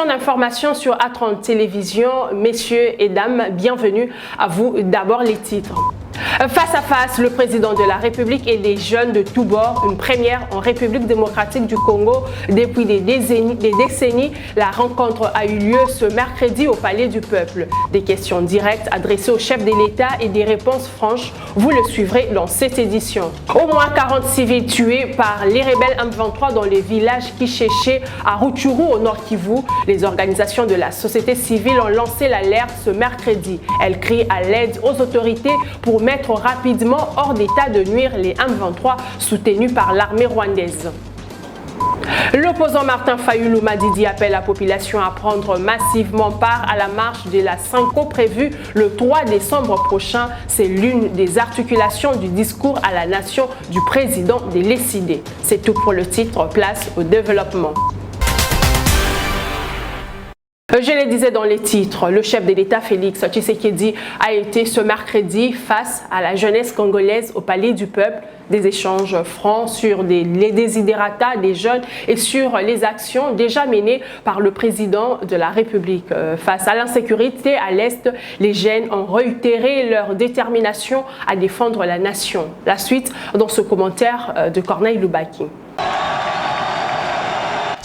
Session d'information sur A30 Télévision. Messieurs et dames, bienvenue à vous. D'abord les titres. Face à face, le président de la République et des jeunes de tous bords, une première en République démocratique du Congo depuis des décennies. La rencontre a eu lieu ce mercredi au Palais du Peuple. Des questions directes adressées au chef de l'État et des réponses franches. Vous le suivrez dans cette édition. Au moins 40 civils tués par les rebelles M23 dans les villages Kishéché à Rutshuru au Nord Kivu. Les organisations de la société civile ont lancé l'alerte ce mercredi. Elles crient à l'aide aux autorités pour mettre rapidement hors d'état de nuire les M23 soutenus par l'armée rwandaise. L'opposant Martin Fayulu Madidi appelle la population à prendre massivement part à la marche de la Sanko prévue le 3 décembre prochain. C'est l'une des articulations du discours à la nation du président de l'ECD. C'est tout pour le titre. Place au développement. Je le disais dans les titres, le chef de l'État Félix Tshisekedi a été ce mercredi face à la jeunesse congolaise au Palais du Peuple. Des échanges francs sur les desiderata des jeunes et sur les actions déjà menées par le président de la République. Face à l'insécurité à l'Est, les jeunes ont réitéré leur détermination à défendre la nation. La suite dans ce commentaire de Corneille Loubaki.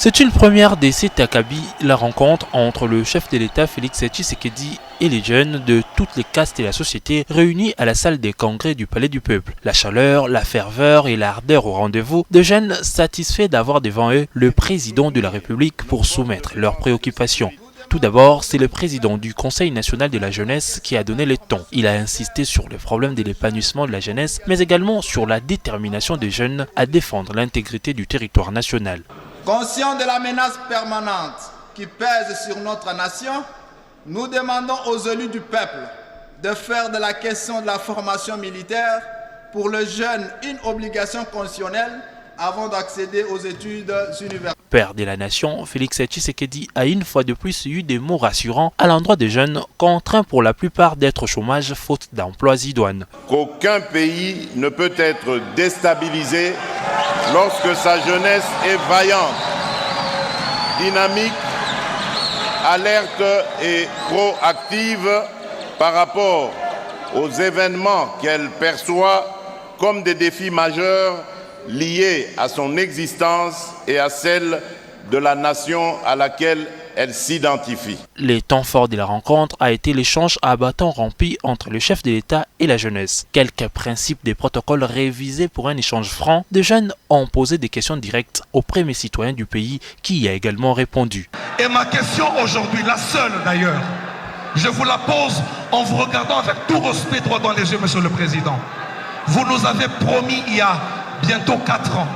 C'est une première des Akabi, la rencontre entre le chef de l'État Félix Tshisekedi et les jeunes de toutes les castes et la société réunis à la salle des congrès du Palais du Peuple. La chaleur, la ferveur et l'ardeur au rendez-vous de jeunes satisfaits d'avoir devant eux le président de la République pour soumettre leurs préoccupations. Tout d'abord, c'est le président du Conseil national de la jeunesse qui a donné le ton. Il a insisté sur le problème de l'épanouissement de la jeunesse, mais également sur la détermination des jeunes à défendre l'intégrité du territoire national. Conscients de la menace permanente qui pèse sur notre nation, nous demandons aux élus du peuple de faire de la question de la formation militaire pour le jeune une obligation constitutionnelle avant d'accéder aux études universitaires. Père de la nation, Félix Tshisekedi a une fois de plus eu des mots rassurants à l'endroit des jeunes contraints pour la plupart d'être au chômage faute d'emplois idoines. Qu'aucun pays ne peut être déstabilisé lorsque sa jeunesse est vaillante, dynamique, alerte et proactive par rapport aux événements qu'elle perçoit comme des défis majeurs liés à son existence et à celle de la nation à laquelle elle s'identifie. Les temps forts de la rencontre a été l'échange à bâton rompu entre le chef de l'État et la jeunesse. Quelques principes des protocoles révisés pour un échange franc, des jeunes ont posé des questions directes aux premiers citoyens du pays qui y a également répondu. Et ma question aujourd'hui, la seule d'ailleurs, je vous la pose en vous regardant avec tout respect droit dans les yeux, Monsieur le Président. Vous nous avez promis il y a bientôt 4 ans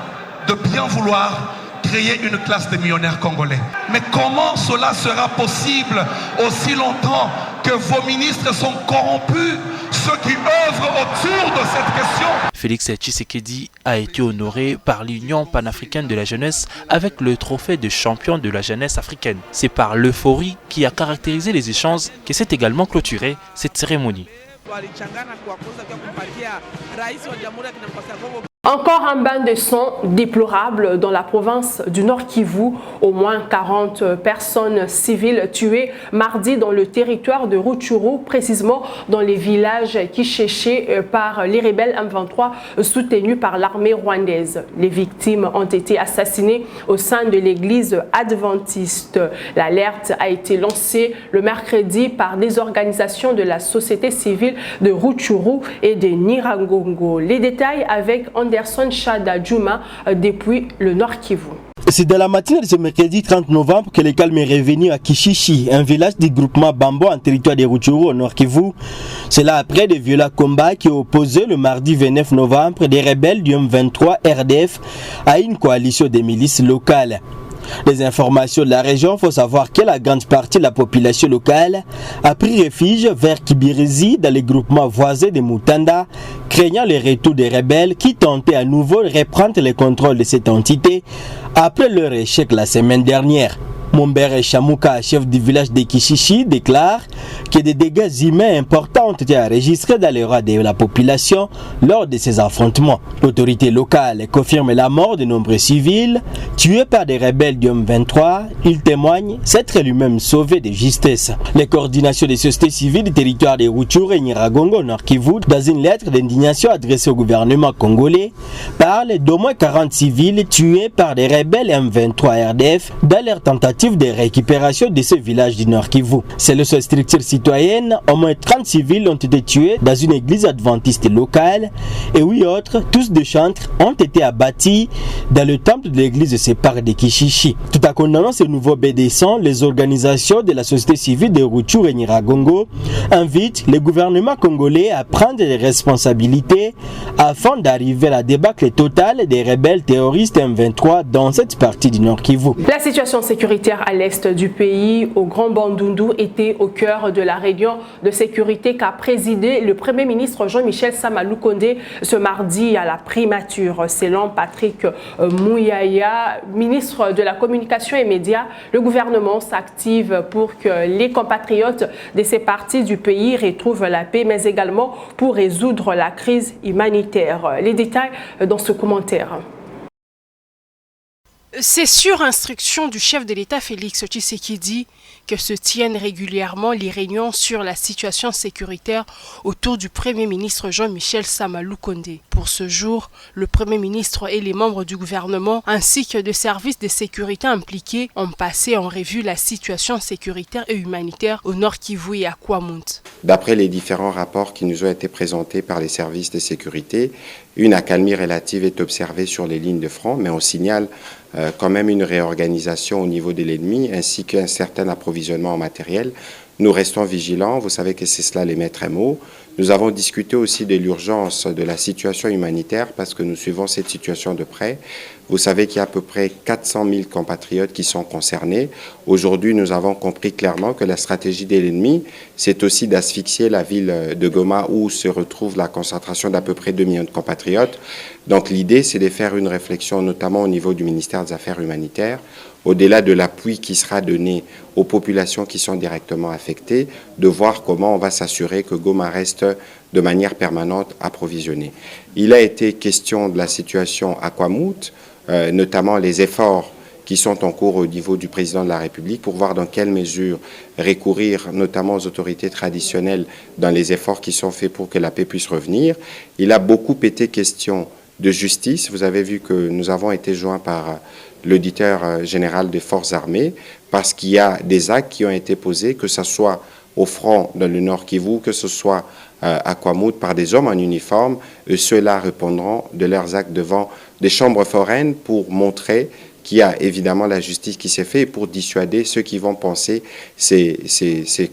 de bien vouloir créer une classe de millionnaires congolais. Mais comment cela sera possible aussi longtemps que vos ministres sont corrompus, ceux qui œuvrent autour de cette question? Félix Tshisekedi a été honoré par l'Union panafricaine de la jeunesse avec le trophée de champion de la jeunesse africaine. C'est par l'euphorie qui a caractérisé les échanges que s'est également clôturée cette cérémonie. Encore un bain de sang déplorable dans la province du Nord Kivu. Au moins 40 personnes civiles tuées mardi dans le territoire de Rutshuru, précisément dans les villages Kishéché par les rebelles M23 soutenus par l'armée rwandaise. Les victimes ont été assassinées au sein de l'église adventiste. L'alerte a été lancée le mercredi par des organisations de la société civile de Rutshuru et de Nyiragongo. Les détails avec Anderson Chada Djouma depuis le Nord Kivu. C'est dans la matinée de ce mercredi 30 novembre que le calme est revenu à Kishishi, un village du groupement Bambo en territoire de Rutshuru au Nord Kivu. C'est là après de violents combats qui opposaient le mardi 29 novembre des rebelles du M23 RDF à une coalition des milices locales. Les informations de la région font savoir que la grande partie de la population locale a pris refuge vers Kibirizi dans les groupements voisins de Mutanda, craignant le retour des rebelles qui tentaient à nouveau de reprendre le contrôle de cette entité après leur échec la semaine dernière. Mombere Chamouka, chef du village de Kishishi, déclare que des dégâts humains importants ont été enregistrés dans les rangs de la population lors de ces affrontements. L'autorité locale confirme la mort de nombreux civils tués par des rebelles du M23. Il témoigne s'être lui-même sauvé de justesse. Les coordinations des sociétés civiles du territoire de Rutshuru et Nyiragongo, Nord Kivu, dans une lettre d'indignation adressée au gouvernement congolais, parlent d'au moins 40 civils tués par des rebelles M23 RDF dans leur tentative de récupération de ce village du Nord Kivu. Selon cette structure citoyenne, au moins 30 civils ont été tués dans une église adventiste locale et 8 autres, tous de chantres, ont été abattus dans le temple de l'église séparée de Kishishi. Tout en condamnant ce nouveau bédescent, les organisations de la société civile de Rutshuru et Nyiragongo invitent le gouvernement congolais à prendre des responsabilités afin d'arriver à la débâcle totale des rebelles terroristes M23 dans cette partie du Nord Kivu. La situation sécuritaire à l'est du pays, au Grand Bandundu, était au cœur de la réunion de sécurité qu'a présidé le Premier ministre Jean-Michel Sama Lukonde ce mardi à la primature. Selon Patrick Muyaya, ministre de la Communication et Médias, le gouvernement s'active pour que les compatriotes de ces parties du pays retrouvent la paix, mais également pour résoudre la crise humanitaire. Les détails dans ce commentaire. C'est sur instruction du chef de l'État Félix Tshisekedi que se tiennent régulièrement les réunions sur la situation sécuritaire autour du Premier ministre Jean-Michel Sama Lukonde. Pour ce jour, le Premier ministre et les membres du gouvernement ainsi que des services de sécurité impliqués ont passé en revue la situation sécuritaire et humanitaire au Nord Kivu et à Kwamount. D'après les différents rapports qui nous ont été présentés par les services de sécurité, une accalmie relative est observée sur les lignes de front, mais on signale quand même une réorganisation au niveau de l'ennemi ainsi qu'un certain approvisionnement en matériel. Nous restons vigilants, vous savez que c'est cela les maîtres mots. Nous avons discuté aussi de l'urgence de la situation humanitaire parce que nous suivons cette situation de près. Vous savez qu'il y a à peu près 400 000 compatriotes qui sont concernés. Aujourd'hui, nous avons compris clairement que la stratégie de l'ennemi, c'est aussi d'asphyxier la ville de Goma où se retrouve la concentration d'à peu près 2 millions de compatriotes. Donc l'idée, c'est de faire une réflexion, notamment au niveau du ministère des Affaires humanitaires, au-delà de l'appui qui sera donné aux populations qui sont directement affectées, de voir comment on va s'assurer que Goma reste de manière permanente approvisionnée. Il a été question de la situation à Kwamount, notamment les efforts qui sont en cours au niveau du président de la République pour voir dans quelle mesure recourir notamment aux autorités traditionnelles dans les efforts qui sont faits pour que la paix puisse revenir. Il a beaucoup été question de justice. Vous avez vu que nous avons été joints par l'auditeur général des forces armées parce qu'il y a des actes qui ont été posés, que ce soit au front dans le Nord Kivu, que ce soit à Kwamount par des hommes en uniforme. Ceux-là répondront de leurs actes devant des chambres foraines pour montrer qu'il y a évidemment la justice qui s'est faite et pour dissuader ceux qui vont penser c'est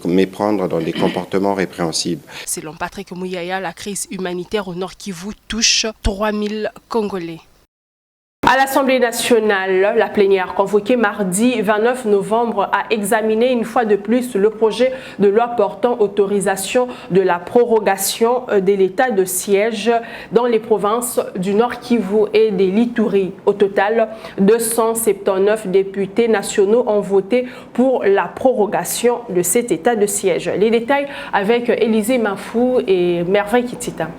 méprendre dans des comportements répréhensibles. Selon Patrick Muyaya, la crise humanitaire au Nord Kivu touche 3000 Congolais. À l'Assemblée nationale, la plénière convoquée mardi 29 novembre a examiné une fois de plus le projet de loi portant autorisation de la prorogation de l'état de siège dans les provinces du Nord Kivu et de l'Ituri. Au total, 279 députés nationaux ont voté pour la prorogation de cet état de siège. Les détails avec Élisée Mafou et Merveille Kitita.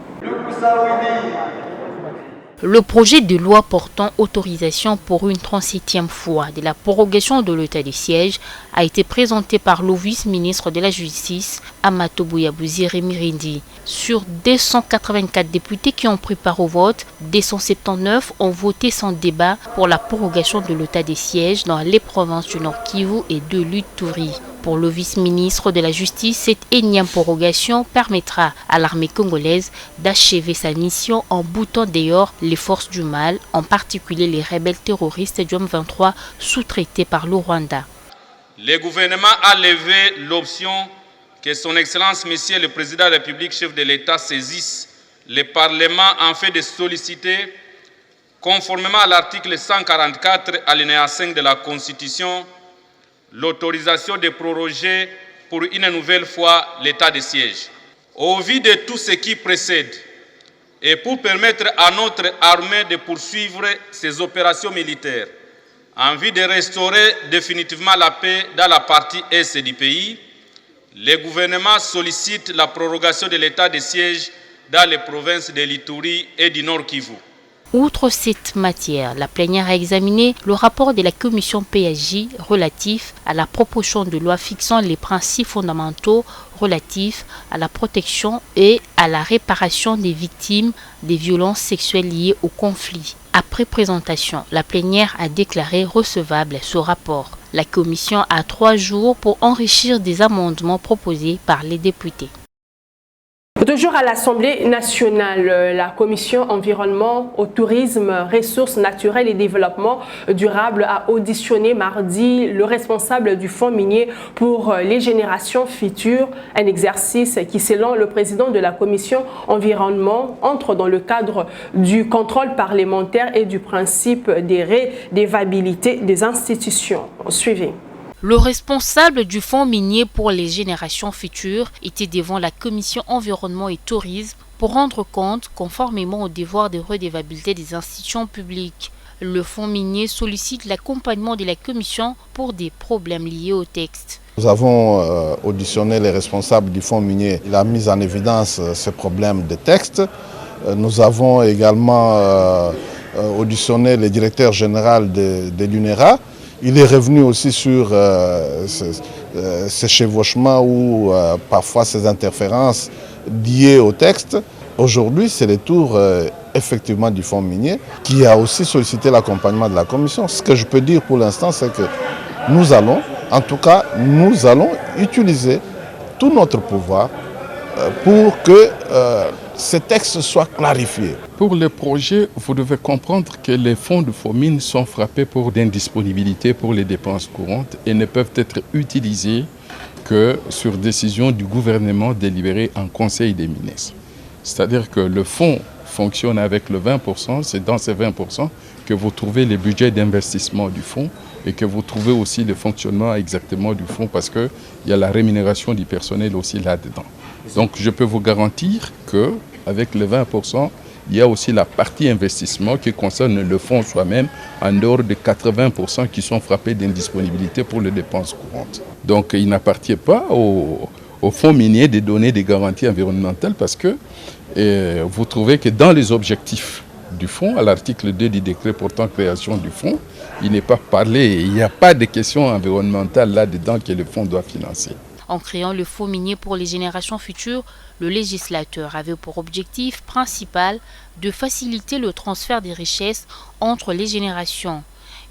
Le projet de loi portant autorisation pour une 37e fois de la prorogation de l'état de siège a été présenté par le vice-ministre de la Justice, Amato Bouyabouzi Remirindi. Sur 284 députés qui ont pris part au vote, 279 ont voté sans débat pour la prorogation de l'état de siège dans les provinces du Nord Kivu et de l'Ituri. Pour le vice-ministre de la Justice, cette énième prorogation permettra à l'armée congolaise d'achever sa mission en boutant dehors les forces du mal, en particulier les rebelles terroristes du M23 sous-traités par le Rwanda. Le gouvernement a levé l'option que son Excellence, Monsieur le Président de la République, chef de l'État, saisisse le Parlement en fait de solliciter, conformément à l'article 144, alinéa 5 de la Constitution, l'autorisation de proroger pour une nouvelle fois l'état de siège. Au vu de tout ce qui précède, et pour permettre à notre armée de poursuivre ses opérations militaires En vue de restaurer définitivement la paix dans la partie est du pays, le gouvernement sollicite la prorogation de l'état de siège dans les provinces de l'Ituri et du Nord Kivu. Outre cette matière, la plénière a examiné le rapport de la commission PSJ relatif à la proposition de loi fixant les principes fondamentaux relatifs à la protection et à la réparation des victimes des violences sexuelles liées au conflit. Après présentation, la plénière a déclaré recevable ce rapport. La commission a 3 jours pour enrichir des amendements proposés par les députés. Toujours à l'Assemblée nationale, la commission environnement, au tourisme, ressources naturelles et développement durable a auditionné mardi le responsable du fonds minier pour les générations futures, un exercice qui, selon le président de la commission environnement, entre dans le cadre du contrôle parlementaire et du principe des redevabilités des institutions. Suivez. Le responsable du fonds minier pour les générations futures était devant la commission environnement et tourisme pour rendre compte, conformément au devoir de redevabilité des institutions publiques. Le fonds minier sollicite l'accompagnement de la commission pour des problèmes liés au texte. Nous avons auditionné les responsables du fonds minier. Il a mis en évidence ce problème de texte. Nous avons également auditionné le directeur général de l'UNERA. Il est revenu aussi sur ces chevauchements ou parfois ces interférences liées au texte. Aujourd'hui, c'est le tour effectivement du fonds minier qui a aussi sollicité l'accompagnement de la commission. Ce que je peux dire pour l'instant, c'est que nous allons utiliser tout notre pouvoir pour que ce texte soit clarifié. Pour le projet, vous devez comprendre que les fonds de FOMIN sont frappés pour d'indisponibilité pour les dépenses courantes et ne peuvent être utilisés que sur décision du gouvernement délibérée en Conseil des ministres. C'est-à-dire que le fonds fonctionne avec le 20%, c'est dans ces 20% que vous trouvez les budgets d'investissement du fonds et que vous trouvez aussi le fonctionnement exactement du fonds parce qu'il y a la rémunération du personnel aussi là-dedans. Donc je peux vous garantir qu'avec les 20%, il y a aussi la partie investissement qui concerne le fonds soi-même en dehors de 80% qui sont frappés d'indisponibilité pour les dépenses courantes. Donc il n'appartient pas au fonds minier de donner des garanties environnementales parce que vous trouvez que dans les objectifs du fonds, à l'article 2 du décret portant création du fonds, il n'est pas parlé, il n'y a pas de questions environnementales là-dedans que le fonds doit financer. En créant le fonds minier pour les générations futures, le législateur avait pour objectif principal de faciliter le transfert des richesses entre les générations.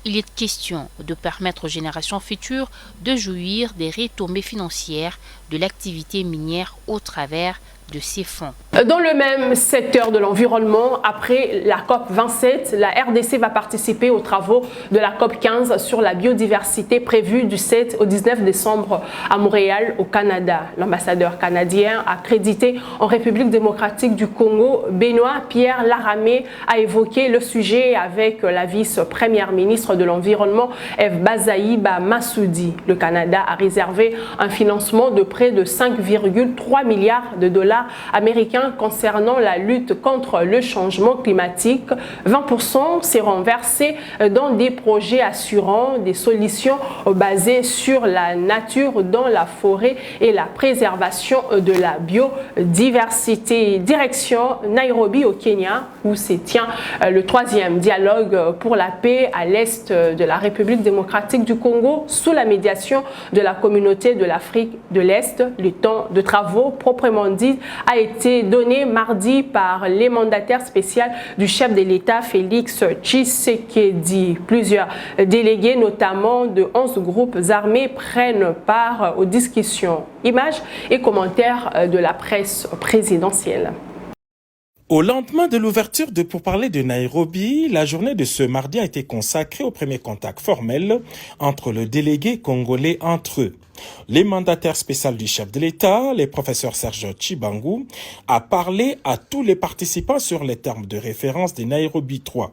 Il est question de permettre aux générations futures de jouir des retombées financières de l'activité minière au travers de ces fonds. Dans le même secteur de l'environnement, après la COP27, la RDC va participer aux travaux de la COP15 sur la biodiversité prévue du 7 au 19 décembre à Montréal, au Canada. L'ambassadeur canadien accrédité en République démocratique du Congo, Benoît Pierre Laramé, a évoqué le sujet avec la vice-première ministre de l'Environnement, Eve Bazaïba Massoudi. Le Canada a réservé un financement de près de 5,3 milliards de dollars américains concernant la lutte contre le changement climatique. 20% seront versés dans des projets assurant des solutions basées sur la nature dans la forêt et la préservation de la biodiversité. Direction Nairobi au Kenya où se tient le 3e dialogue pour la paix à l'est de la République démocratique du Congo sous la médiation de la communauté de l'Afrique de l'Est. Le temps de travaux proprement dit a été donné mardi par les mandataires spéciaux du chef de l'État Félix Tshisekedi. Plusieurs délégués, notamment de 11 groupes armés, prennent part aux discussions. Images et commentaires de la presse présidentielle. Au lendemain de l'ouverture de pourparlers de Nairobi, la journée de ce mardi a été consacrée au premier contact formel entre le délégué congolais entre eux. Les mandataires spéciaux du chef de l'État, le professeur Serge Tshibangu, a parlé à tous les participants sur les termes de référence de Nairobi 3.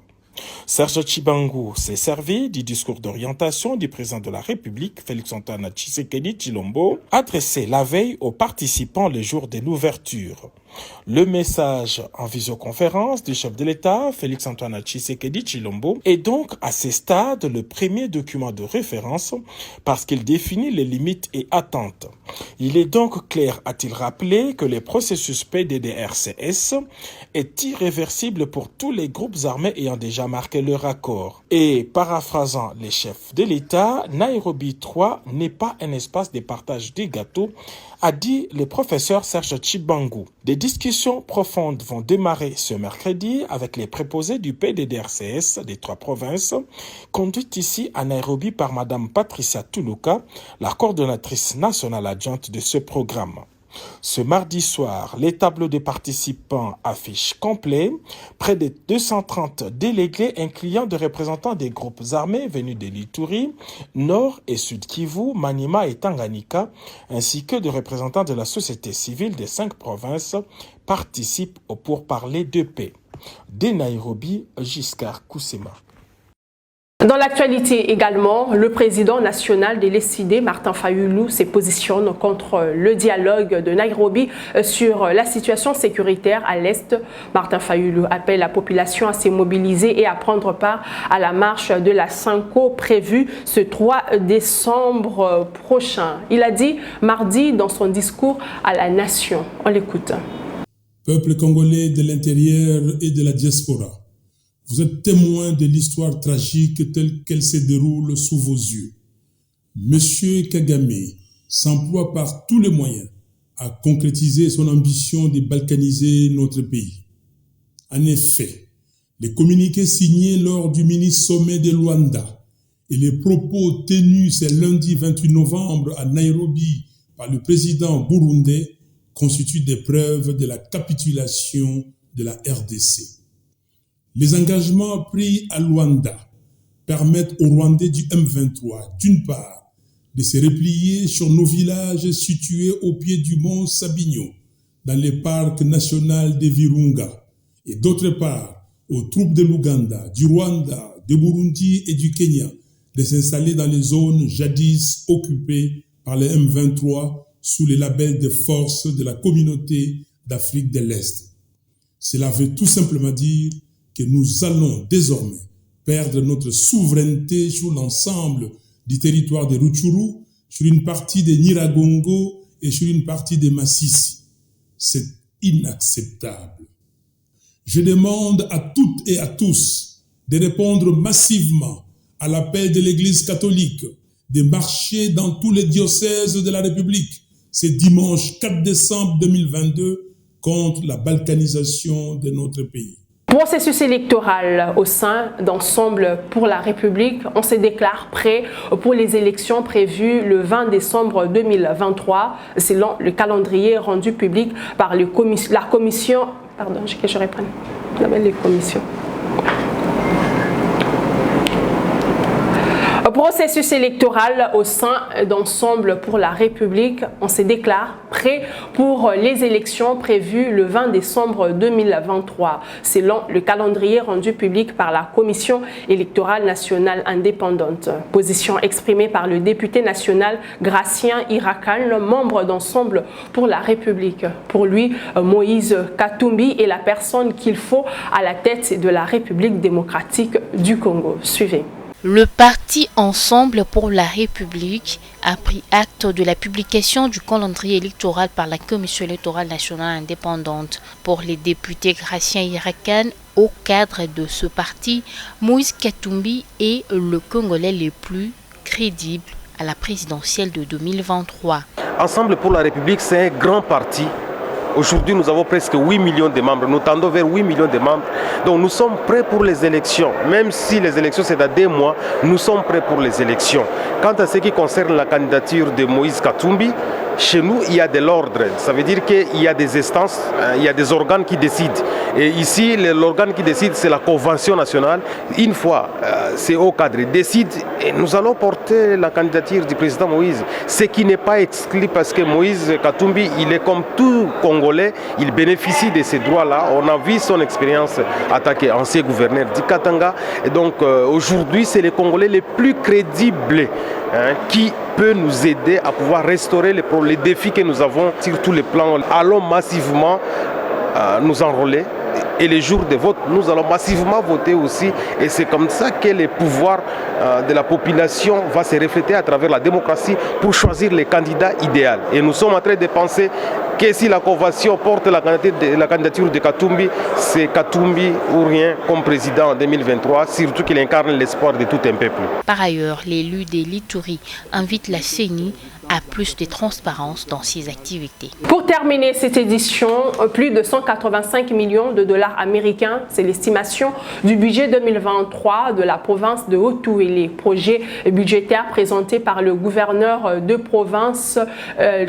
Serge Tshibangu s'est servi du discours d'orientation du président de la République, Félix-Antoine Tshisekedi Tshilombo, adressé la veille aux participants le jour de l'ouverture. Le message en visioconférence du chef de l'État, Félix-Antoine Tshisekedi Tshilombo, est donc à ce stade le premier document de référence parce qu'il définit les limites et attentes. Il est donc clair, a-t-il rappelé, que le processus PDDRCS est irréversible pour tous les groupes armés ayant déjà marqué leur accord. Et paraphrasant les chefs de l'État, Nairobi 3 n'est pas un espace de partage des gâteaux, a dit le professeur Serge Tshibangu. Des discussions profondes vont démarrer ce mercredi avec les préposés du PDDRCS des 3 provinces, conduites ici à Nairobi par Madame Patricia Tuluka, la coordonnatrice nationale adjointe de ce programme. Ce mardi soir, les tableaux des participants affichent complet, près de 230 délégués incluant des représentants des groupes armés venus de l'Ituri, Nord et Sud Kivu, Maniema et Tanganyika, ainsi que des représentants de la société civile des 5 provinces participent au pourparlers de paix. De Nairobi, Giscard Koussema. Dans l'actualité également, le président national de l'ECD, Martin Fayulu, se positionne contre le dialogue de Nairobi sur la situation sécuritaire à l'Est. Martin Fayulu appelle la population à se mobiliser et à prendre part à la marche de la Sanko prévue ce 3 décembre prochain. Il a dit mardi dans son discours à la nation. On l'écoute. Peuple congolais de l'intérieur et de la diaspora, vous êtes témoin de l'histoire tragique telle qu'elle se déroule sous vos yeux. Monsieur Kagame s'emploie par tous les moyens à concrétiser son ambition de balkaniser notre pays. En effet, les communiqués signés lors du mini-sommet de Luanda et les propos tenus ce lundi 28 novembre à Nairobi par le président burundais constituent des preuves de la capitulation de la RDC. Les engagements pris à Luanda permettent aux Rwandais du M23, d'une part, de se replier sur nos villages situés au pied du mont Sabinyo, dans le parc national de Virunga, et d'autre part, aux troupes de l'Ouganda, du Rwanda, du Burundi et du Kenya, de s'installer dans les zones jadis occupées par le M23 sous le label de force de la communauté d'Afrique de l'Est. Cela veut tout simplement dire que nous allons désormais perdre notre souveraineté sur l'ensemble du territoire de Rutshuru, sur une partie de Nyiragongo et sur une partie de Massissi. C'est inacceptable. Je demande à toutes et à tous de répondre massivement à l'appel de l'Église catholique de marcher dans tous les diocèses de la République ce dimanche 4 décembre 2022 contre la balkanisation de notre pays. Processus électoral au sein d'Ensemble pour la République, on se déclare prêt pour les élections prévues le 20 décembre 2023, selon le calendrier rendu public par la commission. Pardon, que je reprenne. Les commissions. Processus électoral au sein d'Ensemble pour la République, on se déclare prêt pour les élections prévues le 20 décembre 2023, selon le calendrier rendu public par la Commission électorale nationale indépendante. Position exprimée par le député national Gratien Irakan, membre d'Ensemble pour la République. Pour lui, Moïse Katumbi est la personne qu'il faut à la tête de la République démocratique du Congo. Suivez. Le parti Ensemble pour la République a pris acte de la publication du calendrier électoral par la Commission électorale nationale indépendante. Pour les députés Gratien Irakan, au cadre de ce parti, Moïse Katumbi est le Congolais le plus crédible à la présidentielle de 2023. Ensemble pour la République, c'est un grand parti. Aujourd'hui, nous avons presque 8 millions de membres. Nous tendons vers 8 millions de membres. Donc nous sommes prêts pour les élections. Même si les élections, c'est dans 2 mois, nous sommes prêts pour les élections. Quant à ce qui concerne la candidature de Moïse Katumbi, chez nous, il y a de l'ordre. Ça veut dire qu'il y a des instances, il y a des organes qui décident. Et ici, l'organe qui décide, c'est la Convention nationale. Une fois ces hauts cadres décident, et nous allons porter la candidature du président Moïse. Ce qui n'est pas exclu parce que Moïse Katumbi, il est comme tout Congolais, il bénéficie de ces droits-là. On a vu son expérience attaquée, ancien gouverneur du Katanga. Et donc aujourd'hui, c'est les Congolais les plus crédibles qui peut nous aider à pouvoir restaurer les défis que nous avons sur tous les plans. Allons massivement nous enrôler. Et les jours de vote, nous allons massivement voter aussi. Et c'est comme ça que le pouvoir de la population va se refléter à travers la démocratie pour choisir les candidats idéaux. Et nous sommes en train de penser que si la Convention porte la candidature de Katumbi, c'est Katumbi ou rien comme président en 2023, surtout qu'il incarne l'espoir de tout un peuple. Par ailleurs, l'élu de l'Ituri invite la CENI à plus de transparence dans ses activités. Pour terminer cette édition, plus de 185 millions de dollars américains, c'est l'estimation du budget 2023 de la province de Haut-Uélé. Projet budgétaire présenté par le gouverneur de province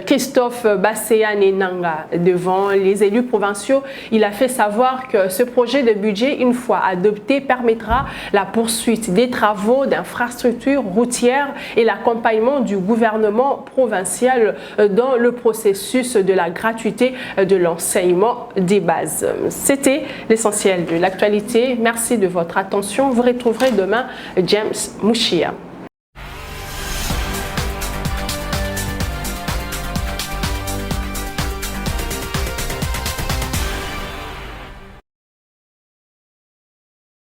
Christophe Basséane-Nanga. Devant les élus provinciaux, il a fait savoir que ce projet de budget, une fois adopté, permettra la poursuite des travaux d'infrastructures routières et l'accompagnement du gouvernement provincial dans le processus de la gratuité de l'enseignement des bases. C'était l'essentiel de l'actualité. Merci de votre attention. Vous retrouverez demain James Mouchia.